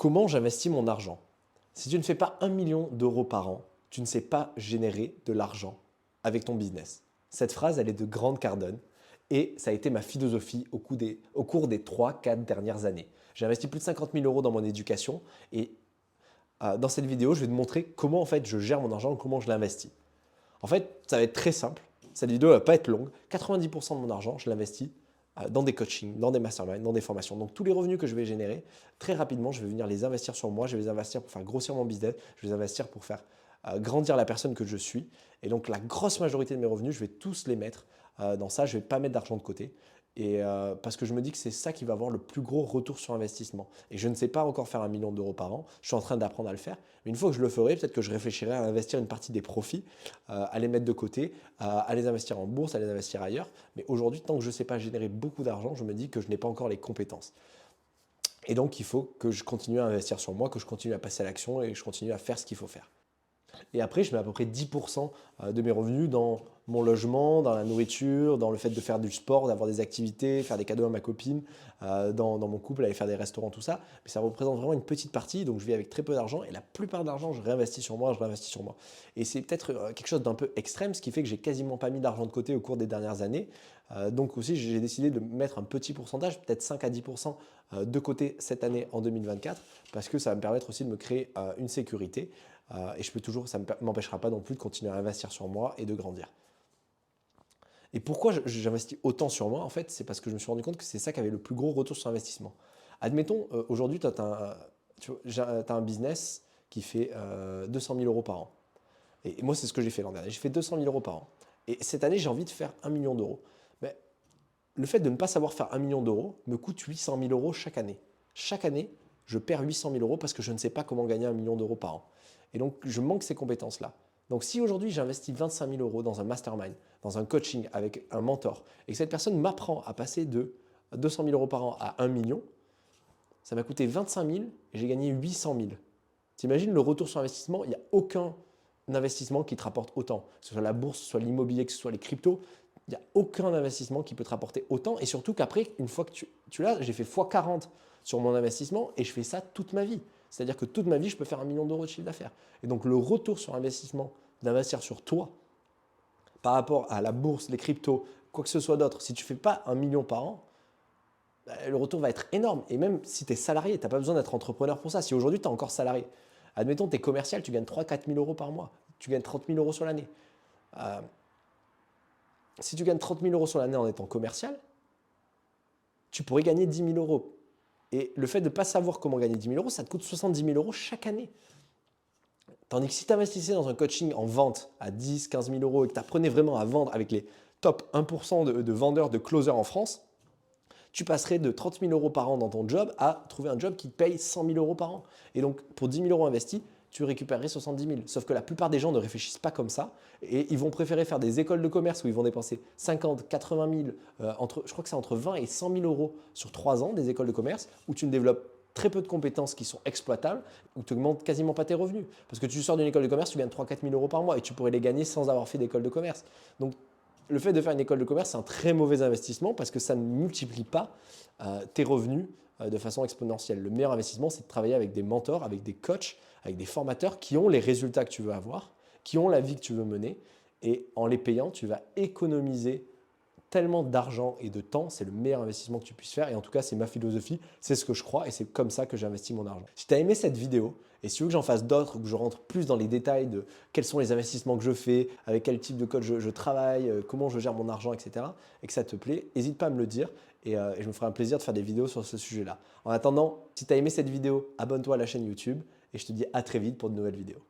Comment j'investis mon argent? Si tu ne fais pas 1 million d'euros par an, tu ne sais pas générer de l'argent avec ton business. Cette phrase, elle est de Grant Cardone et ça a été ma philosophie au cours des 3-4 dernières années. J'ai investi plus de 50 000 euros dans mon éducation et dans cette vidéo, je vais te montrer comment en fait je gère mon argent, comment je l'investis. En fait, ça va être très simple. Cette vidéo ne va pas être longue. 90% de mon argent, je l'investis dans des coachings, dans des masterminds, dans des formations. Donc tous les revenus que je vais générer, très rapidement, je vais venir les investir sur moi, je vais les investir pour faire grossir mon business, je vais les investir pour faire grandir la personne que je suis. Et donc la grosse majorité de mes revenus, je vais tous les mettre dans ça. Je ne vais pas mettre d'argent de côté. Et parce que je me dis que c'est ça qui va avoir le plus gros retour sur investissement. Et je ne sais pas encore faire 1 million d'euros par an. Je suis en train d'apprendre à le faire. Mais une fois que je le ferai, peut-être que je réfléchirai à investir une partie des profits, à les mettre de côté, à les investir en bourse, à les investir ailleurs. Mais aujourd'hui, tant que je ne sais pas générer beaucoup d'argent, je me dis que je n'ai pas encore les compétences. Et donc, il faut que je continue à investir sur moi, que je continue à passer à l'action et que je continue à faire ce qu'il faut faire. Et après, je mets à peu près 10% de mes revenus dans mon logement, dans la nourriture, dans le fait de faire du sport, d'avoir des activités, faire des cadeaux à ma copine, dans mon couple, aller faire des restaurants, tout ça. Mais ça représente vraiment une petite partie, donc je vis avec très peu d'argent et la plupart de l'argent, je réinvestis sur moi, je réinvestis sur moi. Et c'est peut-être quelque chose d'un peu extrême, ce qui fait que j'ai quasiment pas mis d'argent de côté au cours des dernières années. Donc aussi, j'ai décidé de mettre un petit pourcentage, peut-être 5 à 10% de côté cette année en 2024, parce que ça va me permettre aussi de me créer une sécurité. Et je peux toujours, ça ne m'empêchera pas non plus de continuer à investir sur moi et de grandir. Et pourquoi j'investis autant sur moi? En fait, c'est parce que je me suis rendu compte que c'est ça qui avait le plus gros retour sur investissement. Admettons, aujourd'hui, tu as un business qui fait 200 000 euros par an. Et moi, c'est ce que j'ai fait l'an dernier. J'ai fait 200 000 euros par an. Et cette année, j'ai envie de faire 1 million d'euros. Mais le fait de ne pas savoir faire 1 million d'euros me coûte 800 000 euros chaque année. Chaque année, je perds 800 000 euros parce que je ne sais pas comment gagner 1 million d'euros par an. Et donc, je manque ces compétences-là. Donc, si aujourd'hui, j'investis 25 000 euros dans un mastermind, dans un coaching avec un mentor, et que cette personne m'apprend à passer de 200 000 euros par an à 1 million, ça m'a coûté 25 000 et j'ai gagné 800 000. T'imagines le retour sur investissement? Il n'y a aucun investissement qui te rapporte autant. Que ce soit la bourse, que ce soit l'immobilier, que ce soit les cryptos, il n'y a aucun investissement qui peut te rapporter autant. Et surtout qu'après, une fois que tu l'as, j'ai fait x40 sur mon investissement et je fais ça toute ma vie. C'est-à-dire que toute ma vie, je peux faire 1 million d'euros de chiffre d'affaires. Et donc, le retour sur investissement d'investir sur toi par rapport à la bourse, les cryptos, quoi que ce soit d'autre, si tu ne fais pas 1 million par an, le retour va être énorme. Et même si tu es salarié, tu n'as pas besoin d'être entrepreneur pour ça. Si aujourd'hui, tu es encore salarié, admettons, tu es commercial, tu gagnes 3-4 000 euros par mois, tu gagnes 30 000 euros sur l'année. Si tu gagnes 30 000 euros sur l'année en étant commercial, tu pourrais gagner 10 000 euros. Et le fait de ne pas savoir comment gagner 10 000 euros, ça te coûte 70 000 euros chaque année. Tandis que si tu investissais dans un coaching en vente à 10, 15 000 euros et que tu apprenais vraiment à vendre avec les top 1% de vendeurs, de closers en France, tu passerais de 30 000 euros par an dans ton job à trouver un job qui te paye 100 000 euros par an. Et donc, pour 10 000 euros investis, tu récupérerais 70 000. Sauf que la plupart des gens ne réfléchissent pas comme ça et ils vont préférer faire des écoles de commerce où ils vont dépenser 50, 80 000, je crois que c'est entre 20 et 100 000 euros sur 3 ans, des écoles de commerce où tu ne développes très peu de compétences qui sont exploitables, où tu n'augmentes quasiment pas tes revenus. Parce que tu sors d'une école de commerce, tu gagnes 3 4 000 euros par mois et tu pourrais les gagner sans avoir fait d'école de commerce. Donc, le fait de faire une école de commerce, c'est un très mauvais investissement parce que ça ne multiplie pas tes revenus de façon exponentielle. Le meilleur investissement, c'est de travailler avec des mentors, avec des coachs, avec des formateurs qui ont les résultats que tu veux avoir, qui ont la vie que tu veux mener. Et en les payant, tu vas économiser tellement d'argent et de temps, c'est le meilleur investissement que tu puisses faire. Et en tout cas, c'est ma philosophie, c'est ce que je crois et c'est comme ça que j'investis mon argent. Si tu as aimé cette vidéo et si tu veux que j'en fasse d'autres, que je rentre plus dans les détails de quels sont les investissements que je fais, avec quel type de code je travaille, comment je gère mon argent, etc., et que ça te plaît, n'hésite pas à me le dire et je me ferai un plaisir de faire des vidéos sur ce sujet-là. En attendant, si tu as aimé cette vidéo, abonne-toi à la chaîne YouTube et je te dis à très vite pour de nouvelles vidéos.